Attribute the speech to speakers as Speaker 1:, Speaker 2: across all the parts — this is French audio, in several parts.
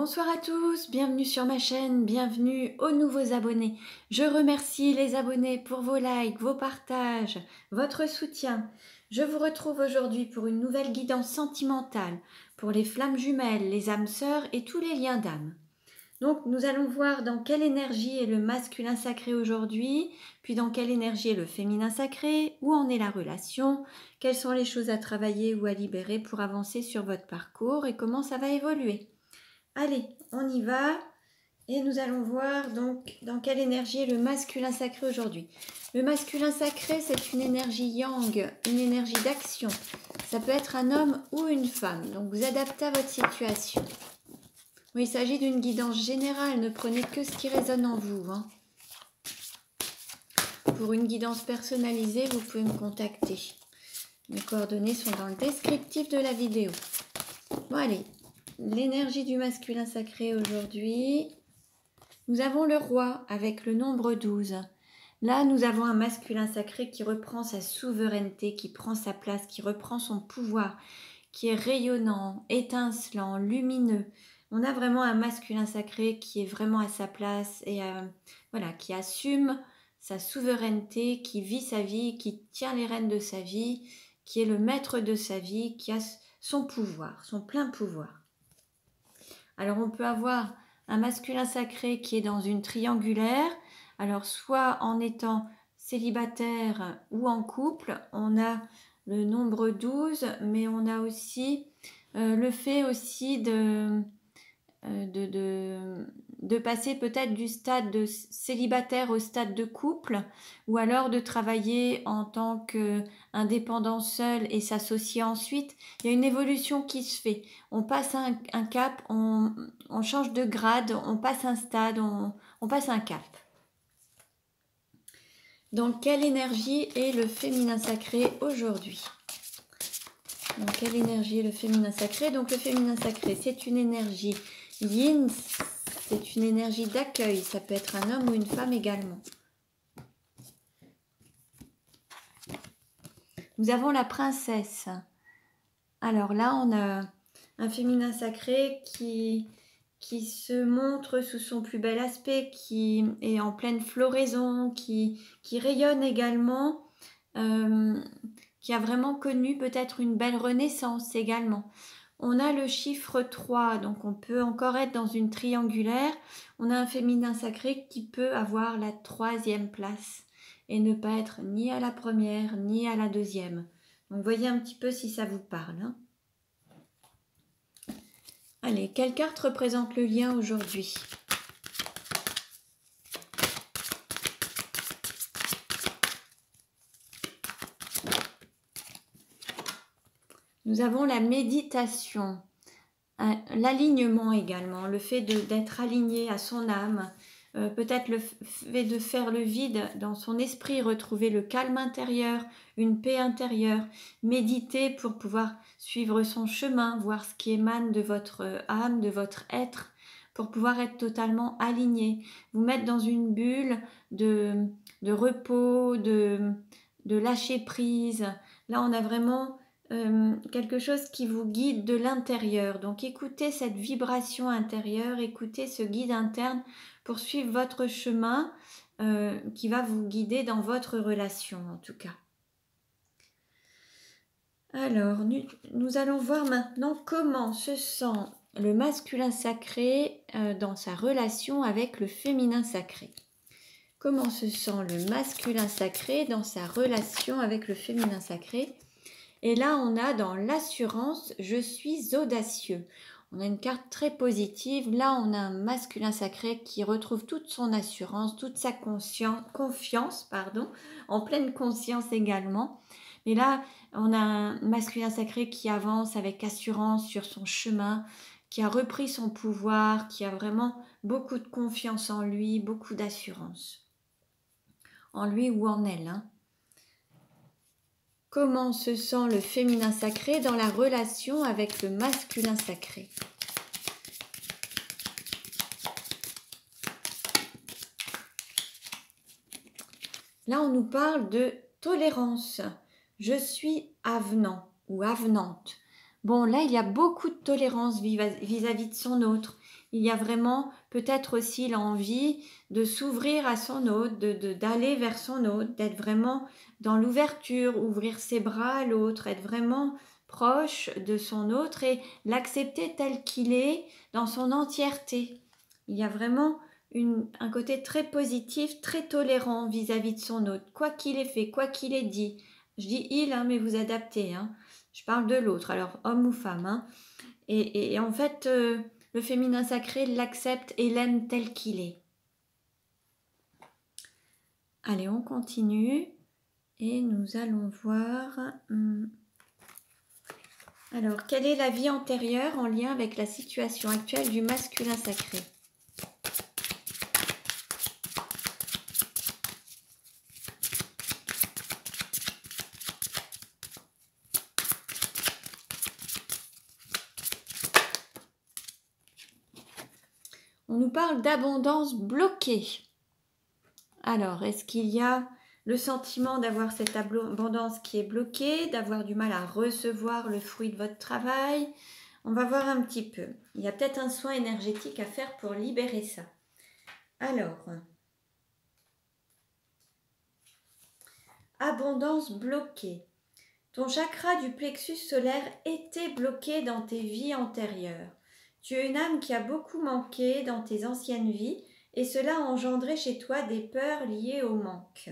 Speaker 1: Bonsoir à tous, bienvenue sur ma chaîne, bienvenue aux nouveaux abonnés. Je remercie les abonnés pour vos likes, vos partages, votre soutien. Je vous retrouve aujourd'hui pour une nouvelle guidance sentimentale pour les flammes jumelles, les âmes sœurs et tous les liens d'âme. Donc nous allons voir dans quelle énergie est le masculin sacré aujourd'hui, puis dans quelle énergie est le féminin sacré, où en est la relation, quelles sont les choses à travailler ou à libérer pour avancer sur votre parcours et comment ça va évoluer. Allez, on y va et nous allons voir donc dans quelle énergie est le masculin sacré aujourd'hui. Le masculin sacré, c'est une énergie yang, une énergie d'action. Ça peut être un homme ou une femme, donc vous adaptez à votre situation. Oui, il s'agit d'une guidance générale, ne prenez que ce qui résonne en vous. Pour une guidance personnalisée, vous pouvez me contacter. Mes coordonnées sont dans le descriptif de la vidéo. Bon, allez. L'énergie du masculin sacré aujourd'hui. Nous avons le roi avec le nombre 12. Là, nous avons un masculin sacré qui reprend sa souveraineté, qui prend sa place, qui reprend son pouvoir, qui est rayonnant, étincelant, lumineux. On a vraiment un masculin sacré qui est vraiment à sa place et voilà, qui assume sa souveraineté, qui vit sa vie, qui tient les rênes de sa vie, qui est le maître de sa vie, qui a son pouvoir, son plein pouvoir. Alors on peut avoir un masculin sacré qui est dans une triangulaire, alors soit en étant célibataire ou en couple, on a le nombre 12, mais on a aussi le fait aussi de passer peut-être du stade de célibataire au stade de couple, ou alors de travailler en tant qu'indépendant seul et s'associer ensuite. Il y a une évolution qui se fait. On passe un cap, on change de grade, on passe un stade, on passe un cap. Dans quelle énergie est le féminin sacré aujourd'hui ? Dans quelle énergie est le féminin sacré ? Donc le féminin sacré, c'est une énergie yin, c'est une énergie d'accueil. Ça peut être un homme ou une femme également. Nous avons la princesse. Alors là, on a un féminin sacré qui se montre sous son plus bel aspect, qui est en pleine floraison, qui rayonne également, qui a vraiment connu peut-être une belle renaissance également. On a le chiffre 3, donc on peut encore être dans une triangulaire. On a un féminin sacré qui peut avoir la 3e place et ne pas être ni à la première ni à la 2e. Donc voyez un petit peu si ça vous parle. Allez, quelle carte représente le lien aujourd'hui ? Nous avons la méditation, l'alignement également, le fait d'être aligné à son âme, peut-être le fait de faire le vide dans son esprit, retrouver le calme intérieur, une paix intérieure, méditer pour pouvoir suivre son chemin, voir ce qui émane de votre âme, de votre être, pour pouvoir être totalement aligné, vous mettre dans une bulle de repos, de lâcher prise. Là, on a vraiment quelque chose qui vous guide de l'intérieur. Donc écoutez cette vibration intérieure, écoutez ce guide interne pour suivre votre chemin qui va vous guider dans votre relation en tout cas. Alors, nous allons voir maintenant comment se sent le masculin sacré dans sa relation avec le féminin sacré. Comment se sent le masculin sacré dans sa relation avec le féminin sacré ? Et là, on a dans l'assurance, je suis audacieux. On a une carte très positive. Là, on a un masculin sacré qui retrouve toute son assurance, toute sa confiance, en pleine conscience également. Mais là, on a un masculin sacré qui avance avec assurance sur son chemin, qui a repris son pouvoir, qui a vraiment beaucoup de confiance en lui, beaucoup d'assurance. En lui ou en elle, Comment se sent le féminin sacré dans la relation avec le masculin sacré ? Là, on nous parle de tolérance. Je suis avenant ou avenante. Bon, là, il y a beaucoup de tolérance vis-à-vis de son autre. il y a vraiment peut-être aussi l'envie de s'ouvrir à son hôte, d'aller vers son hôte, d'être vraiment dans l'ouverture, ouvrir ses bras à l'autre, être vraiment proche de son autre et l'accepter tel qu'il est dans son entièreté. Il y a vraiment un côté très positif, très tolérant vis-à-vis de son hôte, quoi qu'il ait fait, quoi qu'il ait dit. Je dis il, hein, mais vous adaptez. Hein. Je parle de l'autre, alors homme ou femme. Hein. Et en fait, le féminin sacré l'accepte et l'aime tel qu'il est. Allez, on continue. Et nous allons voir... Alors, quelle est la vie antérieure en lien avec la situation actuelle du masculin sacré ? On nous parle d'abondance bloquée. Alors, est-ce qu'il y a le sentiment d'avoir cette abondance qui est bloquée, d'avoir du mal à recevoir le fruit de votre travail? On va voir un petit peu. Il y a peut-être un soin énergétique à faire pour libérer ça. Alors, abondance bloquée. Ton chakra du plexus solaire était bloqué dans tes vies antérieures. Tu es une âme qui a beaucoup manqué dans tes anciennes vies et cela a engendré chez toi des peurs liées au manque.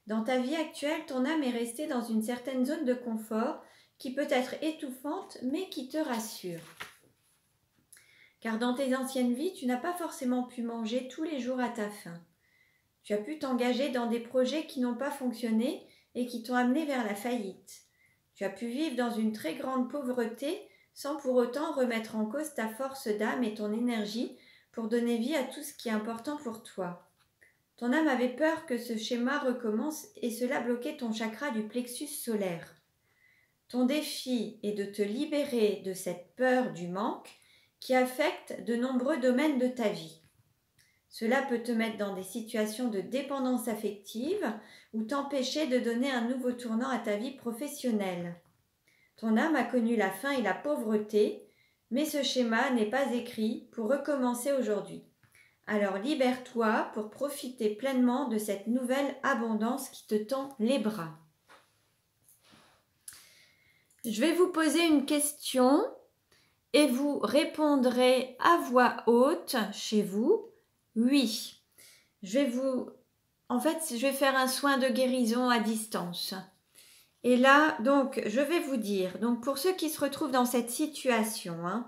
Speaker 1: Dans ta vie actuelle, ton âme est restée dans une certaine zone de confort qui peut être étouffante mais qui te rassure. Car dans tes anciennes vies, tu n'as pas forcément pu manger tous les jours à ta faim. Tu as pu t'engager dans des projets qui n'ont pas fonctionné et qui t'ont amené vers la faillite. Tu as pu vivre dans une très grande pauvreté sans pour autant remettre en cause ta force d'âme et ton énergie pour donner vie à tout ce qui est important pour toi. Ton âme avait peur que ce schéma recommence et cela bloquait ton chakra du plexus solaire. Ton défi est de te libérer de cette peur du manque qui affecte de nombreux domaines de ta vie. Cela peut te mettre dans des situations de dépendance affective ou t'empêcher de donner un nouveau tournant à ta vie professionnelle. Ton âme a connu la faim et la pauvreté, mais ce schéma n'est pas écrit pour recommencer aujourd'hui. Alors libère-toi pour profiter pleinement de cette nouvelle abondance qui te tend les bras. Je vais vous poser une question et vous répondrez à voix haute chez vous. Oui. Je vais faire un soin de guérison à distance. Et là, donc, je vais vous dire, donc pour ceux qui se retrouvent dans cette situation,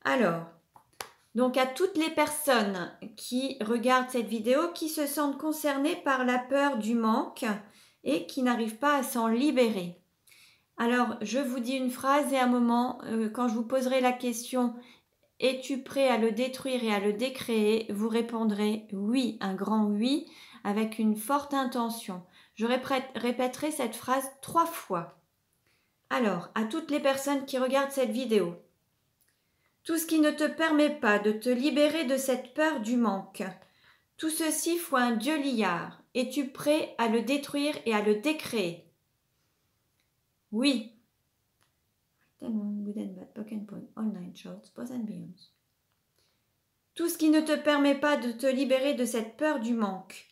Speaker 1: alors, donc à toutes les personnes qui regardent cette vidéo, qui se sentent concernées par la peur du manque et qui n'arrivent pas à s'en libérer. Alors, je vous dis une phrase et à un moment, quand je vous poserai la question « Es-tu prêt à le détruire et à le décréer ?» vous répondrez « Oui », un grand « oui » avec une forte intention. Je répéterai cette phrase 3 fois. Alors, à toutes les personnes qui regardent cette vidéo, tout ce qui ne te permet pas de te libérer de cette peur du manque, tout ceci faut un dieu liard. Es-tu prêt à le détruire et à le décréer? Oui. Tout ce qui ne te permet pas de te libérer de cette peur du manque,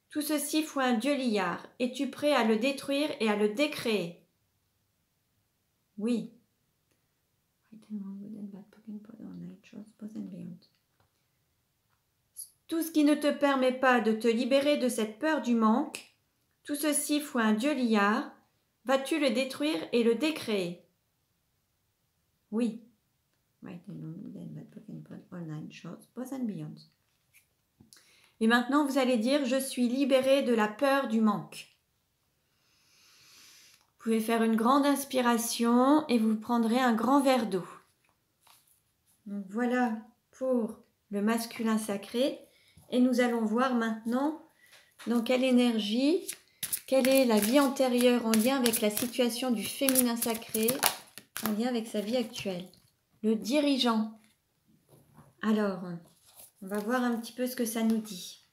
Speaker 1: tout ceci faut un dieu liard. Es-tu prêt à le détruire et à le décréer? Oui. Tout ce qui ne te permet pas de te libérer de cette peur du manque, tout ceci faut un dieu liard. Vas-tu le détruire et le décréer? Oui. Et maintenant, vous allez dire « Je suis libéré de la peur du manque ». Vous pouvez faire une grande inspiration et vous prendrez un grand verre d'eau. Donc voilà pour le masculin sacré. Et nous allons voir maintenant dans quelle énergie, quelle est la vie antérieure en lien avec la situation du féminin sacré, en lien avec sa vie actuelle. Le dirigeant. Alors, on va voir un petit peu ce que ça nous dit.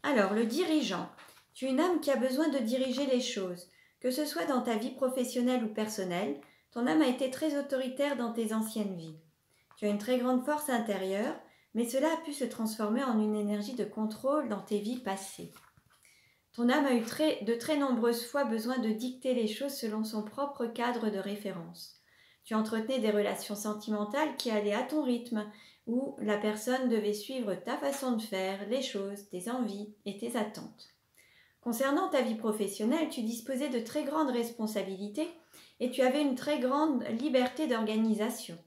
Speaker 1: Alors, le dirigeant. Tu es une âme qui a besoin de diriger les choses. Que ce soit dans ta vie professionnelle ou personnelle, ton âme a été très autoritaire dans tes anciennes vies. Tu as une très grande force intérieure, mais cela a pu se transformer en une énergie de contrôle dans tes vies passées. Ton âme a eu de très nombreuses fois besoin de dicter les choses selon son propre cadre de référence. Tu entretenais des relations sentimentales qui allaient à ton rythme, où la personne devait suivre ta façon de faire, les choses, tes envies et tes attentes. Concernant ta vie professionnelle, tu disposais de très grandes responsabilités et tu avais une très grande liberté d'organisation.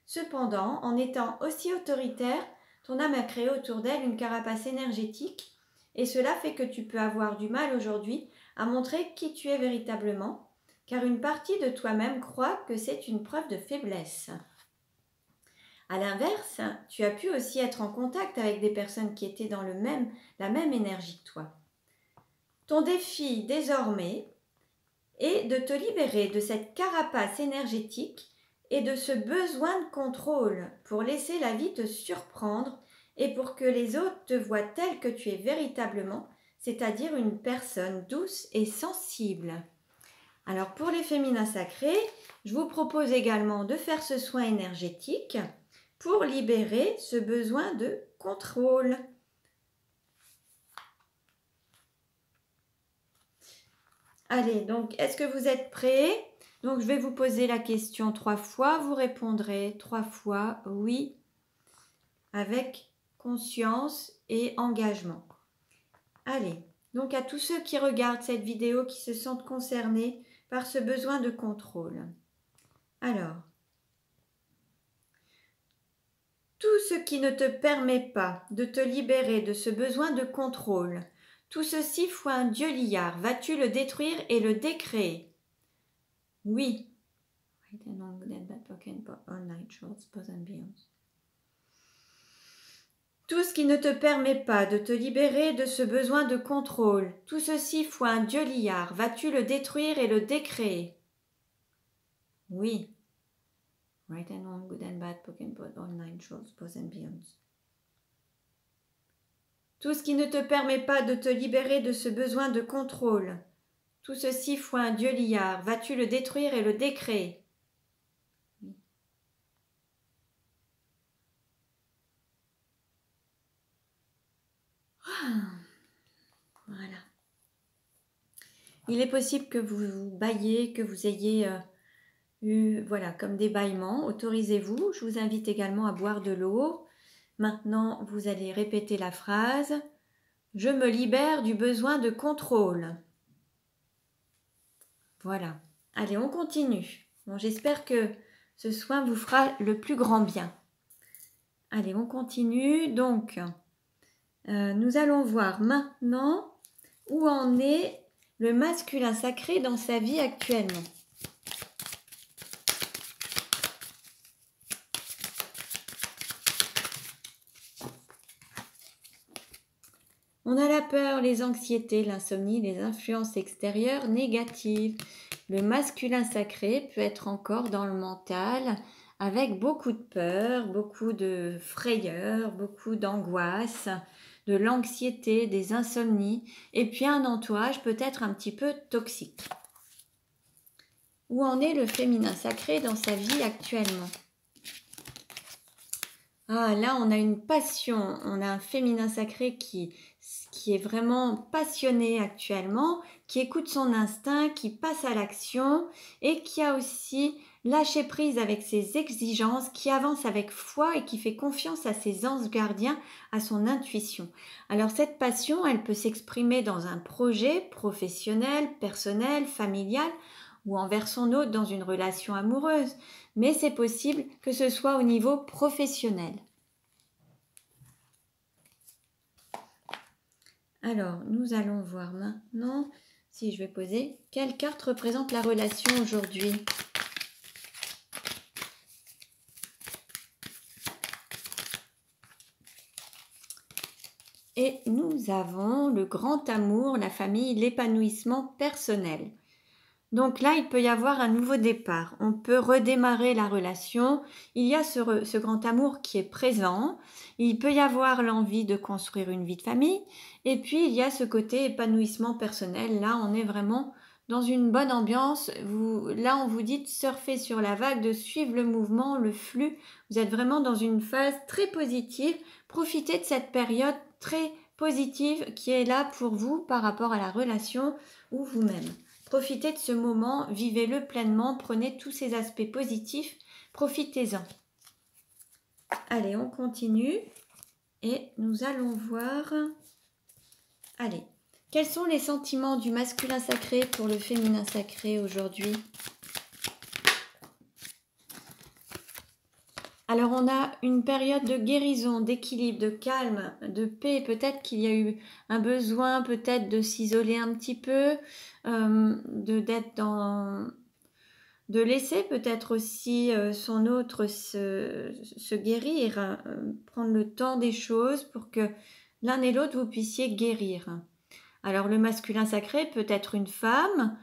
Speaker 1: Cependant, en étant aussi autoritaire, ton âme a créé autour d'elle une carapace énergétique et cela fait que tu peux avoir du mal aujourd'hui à montrer qui tu es véritablement, car une partie de toi-même croit que c'est une preuve de faiblesse. À l'inverse, tu as pu aussi être en contact avec des personnes qui étaient dans la même énergie que toi. Ton défi désormais est de te libérer de cette carapace énergétique et de ce besoin de contrôle pour laisser la vie te surprendre et pour que les autres te voient tel que tu es véritablement, c'est-à-dire une personne douce et sensible. Alors pour les féminins sacrés, je vous propose également de faire ce soin énergétique pour libérer ce besoin de contrôle. Allez, donc est-ce que vous êtes prêts? Donc je vais vous poser la question 3 fois, vous répondrez 3 fois oui, avec conscience et engagement. Allez, donc à tous ceux qui regardent cette vidéo, qui se sentent concernés par ce besoin de contrôle. Alors, tout ce qui ne te permet pas de te libérer de ce besoin de contrôle, tout ceci foi un dieu liard, vas-tu le détruire et le décréer? Oui. Tout ce qui ne te permet pas de te libérer de ce besoin de contrôle, tout ceci foi un dieu liard, vas-tu le détruire et le décréer? Oui. Right and wrong, good and bad, broken both, all nine shorts, both and beyonds. Tout ce qui ne te permet pas de te libérer de ce besoin de contrôle, tout ceci foi un dieu liard, vas-tu le détruire et le décréer? Oui. Voilà. Il est possible que vous bâilliez, que vous ayez eu, voilà, comme des bâillements. Autorisez-vous. Je vous invite également à boire de l'eau. Maintenant, vous allez répéter la phrase. Je me libère du besoin de contrôle. Voilà. Allez, on continue. Bon, j'espère que ce soin vous fera le plus grand bien. Allez, on continue. Donc, nous allons voir maintenant où en est le masculin sacré dans sa vie actuellement. On a la peur, les anxiétés, l'insomnie, les influences extérieures négatives. Le masculin sacré peut être encore dans le mental avec beaucoup de peur, beaucoup de frayeur, beaucoup d'angoisse, de l'anxiété, des insomnies et puis un entourage peut-être un petit peu toxique. Où en est le féminin sacré dans sa vie actuellement? Ah, là on a une passion, on a un féminin sacré qui est vraiment passionné actuellement, qui écoute son instinct, qui passe à l'action et qui a aussi lâché prise avec ses exigences, qui avance avec foi et qui fait confiance à ses anges gardiens, à son intuition. Alors cette passion, elle peut s'exprimer dans un projet professionnel, personnel, familial ou envers son hôte dans une relation amoureuse, mais c'est possible que ce soit au niveau professionnel. Alors, nous allons voir maintenant, si je vais poser, quelle carte représente la relation aujourd'hui? Et nous avons le grand amour, la famille, l'épanouissement personnel. Donc là, il peut y avoir un nouveau départ. On peut redémarrer la relation. Il y a ce grand amour qui est présent. Il peut y avoir l'envie de construire une vie de famille. Et puis, il y a ce côté épanouissement personnel. Là, on est vraiment dans une bonne ambiance. Là, on vous dit de surfer sur la vague, de suivre le mouvement, le flux. Vous êtes vraiment dans une phase très positive. Profitez de cette période très positive qui est là pour vous par rapport à la relation ou vous-même. Profitez de ce moment, vivez-le pleinement, prenez tous ces aspects positifs, profitez-en. Allez, on continue et nous allons voir... Allez, quels sont les sentiments du masculin sacré pour le féminin sacré aujourd'hui? Alors, on a une période de guérison, d'équilibre, de calme, de paix. Peut-être qu'il y a eu un besoin, peut-être de s'isoler un petit peu, de laisser peut-être aussi son autre se guérir, prendre le temps des choses pour que l'un et l'autre vous puissiez guérir. Alors le masculin sacré peut être une femme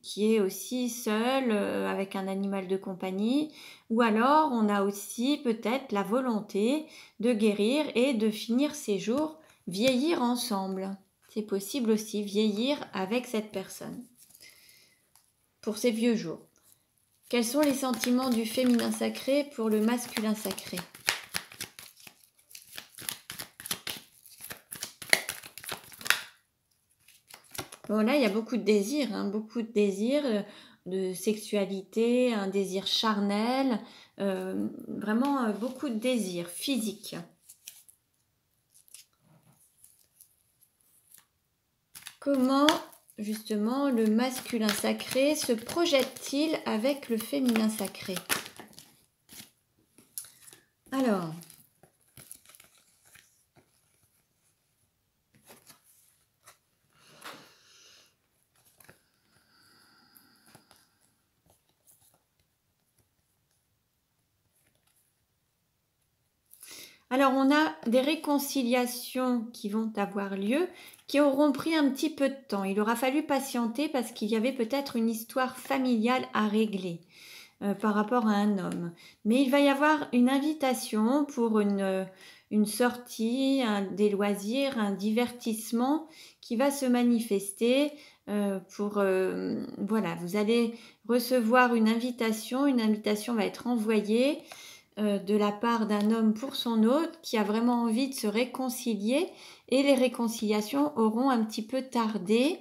Speaker 1: qui est aussi seule avec un animal de compagnie, ou alors on a aussi peut-être la volonté de guérir et de finir ses jours, vieillir ensemble. C'est possible aussi, vieillir avec cette personne pour ses vieux jours. Quels sont les sentiments du féminin sacré pour le masculin sacré? Bon, là, il y a beaucoup de désirs, beaucoup de désirs, de sexualité, un désir charnel, vraiment beaucoup de désirs physiques. Comment, justement, le masculin sacré se projette-t-il avec le féminin sacré? Alors... Alors, on a des réconciliations qui vont avoir lieu, qui auront pris un petit peu de temps. Il aura fallu patienter parce qu'il y avait peut-être une histoire familiale à régler par rapport à un homme. Mais il va y avoir une invitation pour une sortie, des loisirs, un divertissement qui va se manifester voilà, vous allez recevoir une invitation va être envoyée de la part d'un homme pour son autre qui a vraiment envie de se réconcilier, et les réconciliations auront un petit peu tardé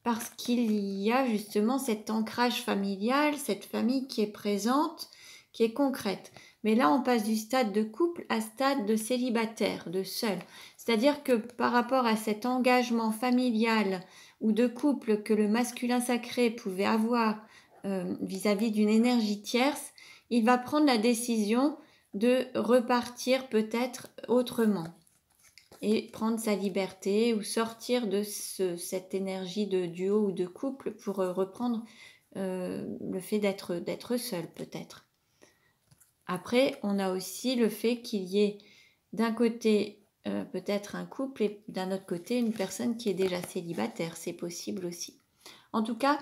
Speaker 1: parce qu'il y a justement cet ancrage familial, cette famille qui est présente, qui est concrète. Mais là, on passe du stade de couple à stade de célibataire, de seul. C'est-à-dire que par rapport à cet engagement familial ou de couple que le masculin sacré pouvait avoir vis-à-vis d'une énergie tierce, il va prendre la décision de repartir peut-être autrement et prendre sa liberté ou sortir de cette énergie de duo ou de couple pour reprendre le fait d'être seul peut-être. Après, on a aussi le fait qu'il y ait d'un côté peut-être un couple et d'un autre côté une personne qui est déjà célibataire. C'est possible aussi. En tout cas,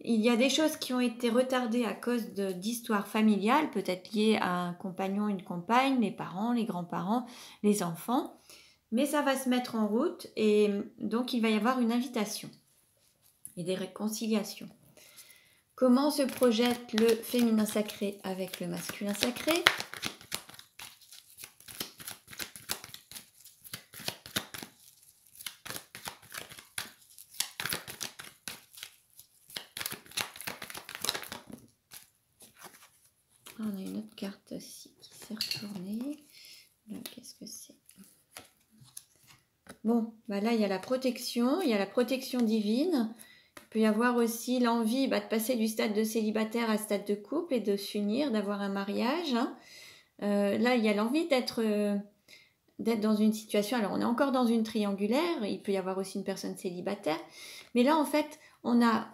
Speaker 1: il y a des choses qui ont été retardées à cause d'histoires familiales, peut-être liées à un compagnon, une compagne, les parents, les grands-parents, les enfants. Mais ça va se mettre en route et donc il va y avoir une invitation et des réconciliations. Comment se projette le féminin sacré avec le masculin sacré? On a une autre carte aussi qui s'est retournée. Là, qu'est-ce que c'est? Bon, bah là, il y a la protection divine. Il peut y avoir aussi l'envie de passer du stade de célibataire à stade de couple et de s'unir, d'avoir un mariage. Là, il y a l'envie d'être dans une situation... Alors, on est encore dans une triangulaire. Il peut y avoir aussi une personne célibataire. Mais là, en fait, on a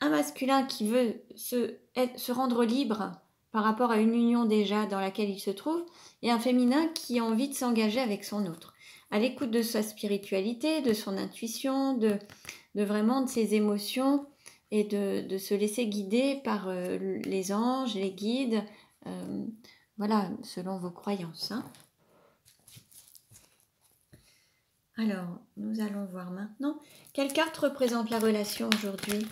Speaker 1: un masculin qui veut se rendre libre par rapport à une union déjà dans laquelle il se trouve, et un féminin qui a envie de s'engager avec son autre, à l'écoute de sa spiritualité, de son intuition, de vraiment de ses émotions, et de se laisser guider par les anges, les guides, voilà, selon vos croyances. Alors, nous allons voir maintenant. Quelle carte représente la relation aujourd'hui?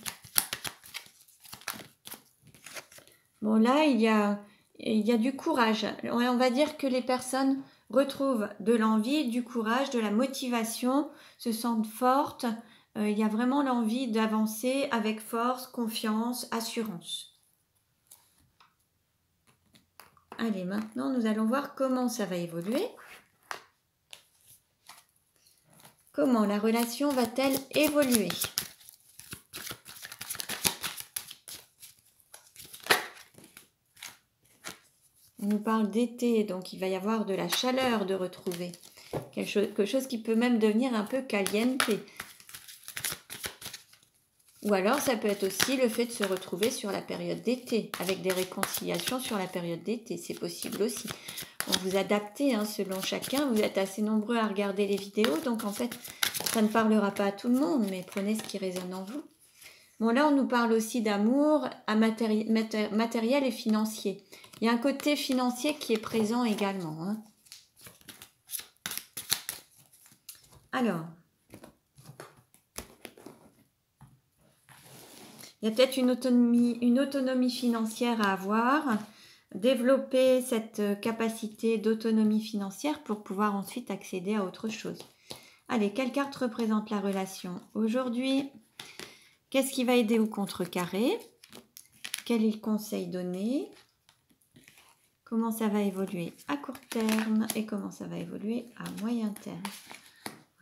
Speaker 1: Bon, là, il y a du courage. On va dire que les personnes retrouvent de l'envie, du courage, de la motivation, se sentent fortes. Il y a vraiment l'envie d'avancer avec force, confiance, assurance. Allez, maintenant, nous allons voir comment ça va évoluer. Comment la relation va-t-elle évoluer? On nous parle d'été, donc il va y avoir de la chaleur de retrouver. Quelque chose qui peut même devenir un peu caliente. Ou alors ça peut être aussi le fait de se retrouver sur la période d'été, avec des réconciliations sur la période d'été, c'est possible aussi. On vous adaptez selon chacun, vous êtes assez nombreux à regarder les vidéos, donc en fait ça ne parlera pas à tout le monde, mais prenez ce qui résonne en vous. Bon, là, on nous parle aussi d'amour matériel et financier. Il y a un côté financier qui est présent également. Alors, il y a peut-être une autonomie financière à avoir. Développer cette capacité d'autonomie financière pour pouvoir ensuite accéder à autre chose. Allez, quelle carte représente la relation aujourd'hui? Qu'est-ce qui va aider ou contrecarrer? Quel est le conseil donné? Comment ça va évoluer à court terme et comment ça va évoluer à moyen terme?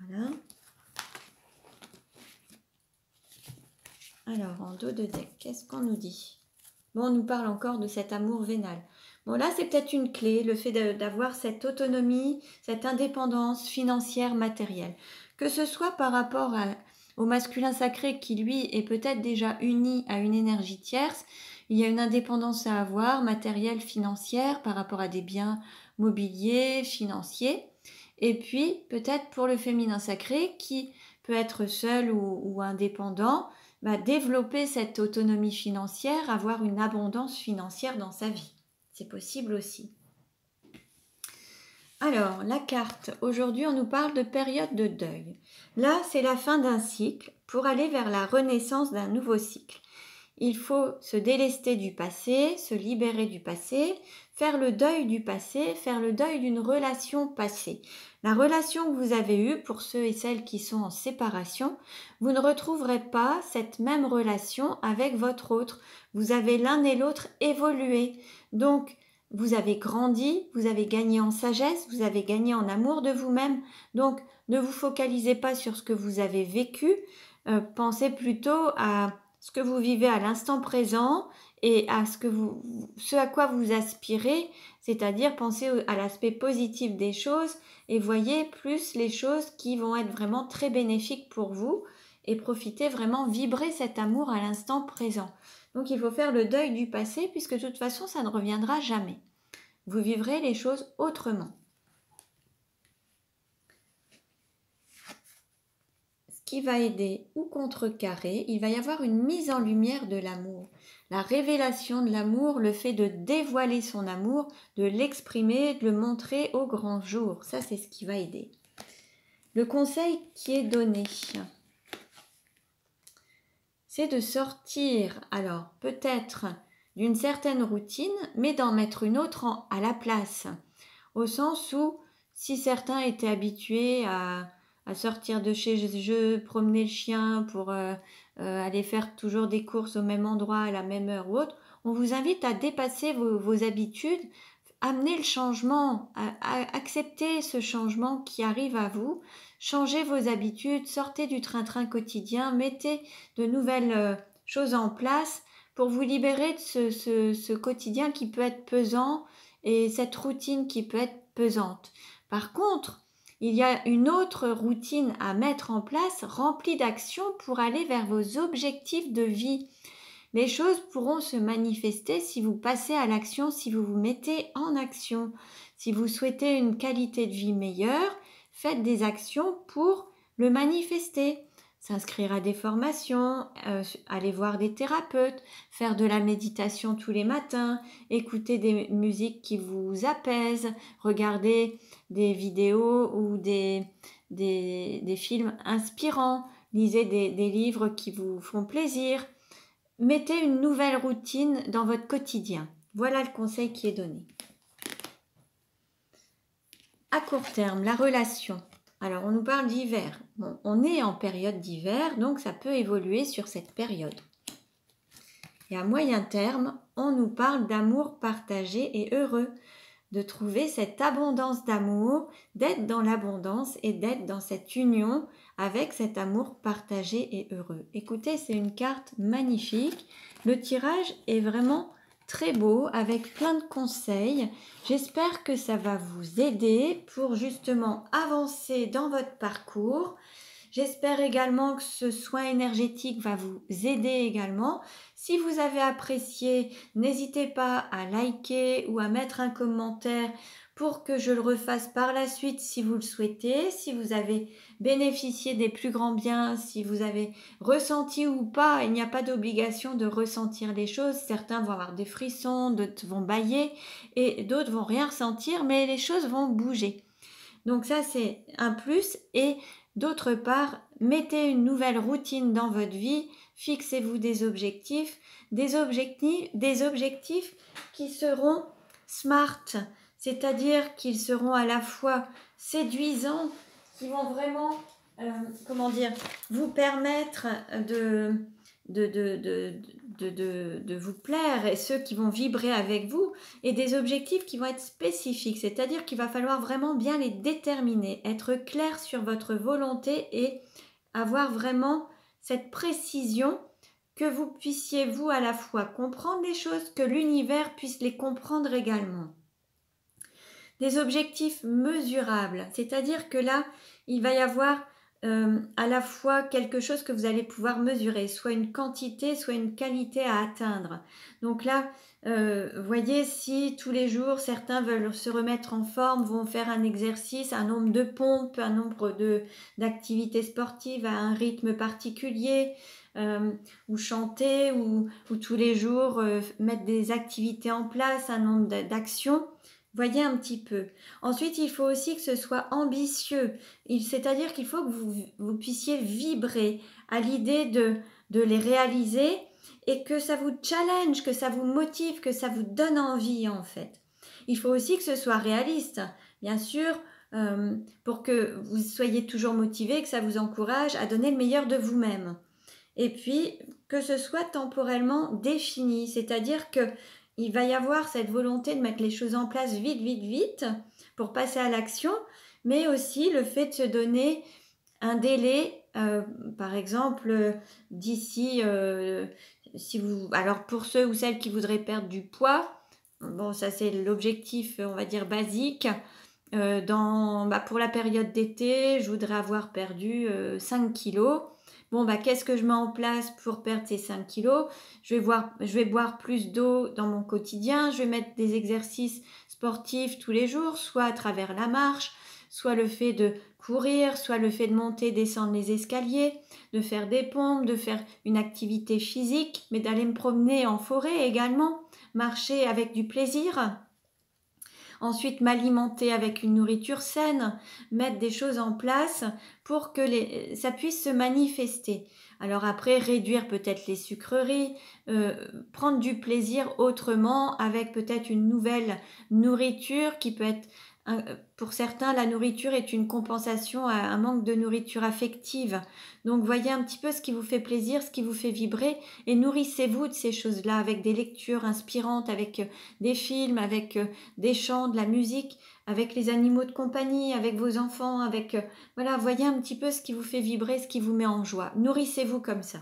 Speaker 1: Voilà. Alors, en dos de deck, qu'est-ce qu'on nous dit? Bon, on nous parle encore de cet amour vénal. Bon, là, c'est peut-être une clé, le fait d'avoir cette autonomie, cette indépendance financière, matérielle. Que ce soit par rapport au masculin sacré qui, lui, est peut-être déjà uni à une énergie tierce, il y a une indépendance à avoir, matérielle, financière, par rapport à des biens mobiliers, financiers. Et puis, peut-être pour le féminin sacré qui peut être seul ou indépendant, développer cette autonomie financière, avoir une abondance financière dans sa vie. C'est possible aussi. Alors, la carte, aujourd'hui, on nous parle de période de deuil. Là, c'est la fin d'un cycle pour aller vers la renaissance d'un nouveau cycle. Il faut se délester du passé, se libérer du passé, faire le deuil du passé, faire le deuil d'une relation passée. La relation que vous avez eue, pour ceux et celles qui sont en séparation, vous ne retrouverez pas cette même relation avec votre autre. Vous avez l'un et l'autre évolué. Donc, vous avez grandi, vous avez gagné en sagesse, vous avez gagné en amour de vous-même. Donc, ne vous focalisez pas sur ce que vous avez vécu. Pensez plutôt à ce que vous vivez à l'instant présent et à ce à quoi vous aspirez, c'est-à-dire pensez à l'aspect positif des choses et voyez plus les choses qui vont être vraiment très bénéfiques pour vous et profitez vraiment, vibrer cet amour à l'instant présent. Donc il faut faire le deuil du passé puisque de toute façon ça ne reviendra jamais. Vous vivrez les choses autrement. Qui va aider ou contrecarrer, il va y avoir une mise en lumière de l'amour. La révélation de l'amour, le fait de dévoiler son amour, de l'exprimer, de le montrer au grand jour. Ça, c'est ce qui va aider. Le conseil qui est donné, c'est de sortir, alors peut-être d'une certaine routine, mais d'en mettre une autre à la place. Au sens où, si certains étaient habitués à sortir de chez eux, promener le chien pour aller faire toujours des courses au même endroit, à la même heure ou autre, on vous invite à dépasser vos habitudes, amener le changement, à accepter ce changement qui arrive à vous, changez vos habitudes, sortez du train-train quotidien, mettez de nouvelles choses en place pour vous libérer de ce quotidien qui peut être pesant et cette routine qui peut être pesante. Par contre, il y a une autre routine à mettre en place, remplie d'actions pour aller vers vos objectifs de vie. Les choses pourront se manifester si vous passez à l'action, si vous vous mettez en action. Si vous souhaitez une qualité de vie meilleure, faites des actions pour le manifester. S'inscrire à des formations, aller voir des thérapeutes, faire de la méditation tous les matins, écouter des musiques qui vous apaisent, regarder des vidéos ou des des films inspirants, lisez des livres qui vous font plaisir. Mettez une nouvelle routine dans votre quotidien. Voilà le conseil qui est donné. À court terme, la relation. Alors, on nous parle d'hiver. Bon, on est en période d'hiver, donc ça peut évoluer sur cette période. Et à moyen terme, on nous parle d'amour partagé et heureux, de trouver cette abondance d'amour, d'être dans l'abondance et d'être dans cette union avec cet amour partagé et heureux. Écoutez, c'est une carte magnifique. Le tirage est vraiment très beau avec plein de conseils. J'espère que ça va vous aider pour justement avancer dans votre parcours. J'espère également que ce soin énergétique va vous aider également. Si vous avez apprécié, n'hésitez pas à liker ou à mettre un commentaire pour que je le refasse par la suite si vous le souhaitez. Si vous avez bénéficié des plus grands biens, si vous avez ressenti ou pas, il n'y a pas d'obligation de ressentir les choses. Certains vont avoir des frissons, d'autres vont bâiller et d'autres vont rien ressentir, mais les choses vont bouger. Donc ça, c'est un plus. Et d'autre part, mettez une nouvelle routine dans votre vie, fixez-vous des objectifs qui seront smart, c'est-à-dire qu'ils seront à la fois séduisants, qui vont vraiment, vous permettre de vous plaire et ceux qui vont vibrer avec vous, et des objectifs qui vont être spécifiques, c'est-à-dire qu'il va falloir vraiment bien les déterminer, être clair sur votre volonté et avoir vraiment cette précision, que vous puissiez vous à la fois comprendre les choses, que l'univers puisse les comprendre également. Des objectifs mesurables, c'est-à-dire que là, il va y avoir à la fois quelque chose que vous allez pouvoir mesurer, soit une quantité, soit une qualité à atteindre. Donc là, voyez, si tous les jours certains veulent se remettre en forme, vont faire un exercice, un nombre de pompes, un nombre d'activités sportives à un rythme particulier, ou chanter, ou tous les jours mettre des activités en place, un nombre d'actions. Voyez un petit peu. Ensuite, il faut aussi que ce soit ambitieux. C'est-à-dire qu'il faut que vous puissiez vibrer à l'idée de les réaliser et que ça vous challenge, que ça vous motive, que ça vous donne envie en fait. Il faut aussi que ce soit réaliste, bien sûr, pour que vous soyez toujours motivé, que ça vous encourage à donner le meilleur de vous-même. Et puis, que ce soit temporellement défini, c'est-à-dire que il va y avoir cette volonté de mettre les choses en place vite pour passer à l'action, mais aussi le fait de se donner un délai, par exemple, d'ici, alors pour ceux ou celles qui voudraient perdre du poids, bon ça c'est l'objectif on va dire basique, pour la période d'été, je voudrais avoir perdu 5 kilos. Bon, qu'est-ce que je mets en place pour perdre ces 5 kilos? Je vais boire plus d'eau dans mon quotidien, je vais mettre des exercices sportifs tous les jours, soit à travers la marche, soit le fait de courir, soit le fait de monter, descendre les escaliers, de faire des pompes, de faire une activité physique, mais d'aller me promener en forêt également, marcher avec du plaisir. Ensuite, m'alimenter avec une nourriture saine, mettre des choses en place pour que ça puisse se manifester. Alors après, réduire peut-être les sucreries, prendre du plaisir autrement avec peut-être une nouvelle nourriture qui peut être... Pour certains, la nourriture est une compensation à un manque de nourriture affective. Donc, voyez un petit peu ce qui vous fait plaisir, ce qui vous fait vibrer et nourrissez-vous de ces choses-là avec des lectures inspirantes, avec des films, avec des chants, de la musique, avec les animaux de compagnie, avec vos enfants, avec... voilà, voyez un petit peu ce qui vous fait vibrer, ce qui vous met en joie. Nourrissez-vous comme ça.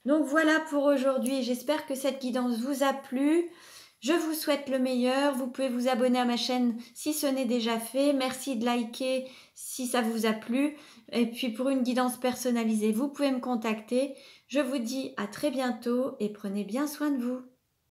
Speaker 1: Donc, voilà pour aujourd'hui. J'espère que cette guidance vous a plu. Je vous souhaite le meilleur, vous pouvez vous abonner à ma chaîne si ce n'est déjà fait, merci de liker si ça vous a plu, et puis pour une guidance personnalisée, vous pouvez me contacter. Je vous dis à très bientôt et prenez bien soin de vous.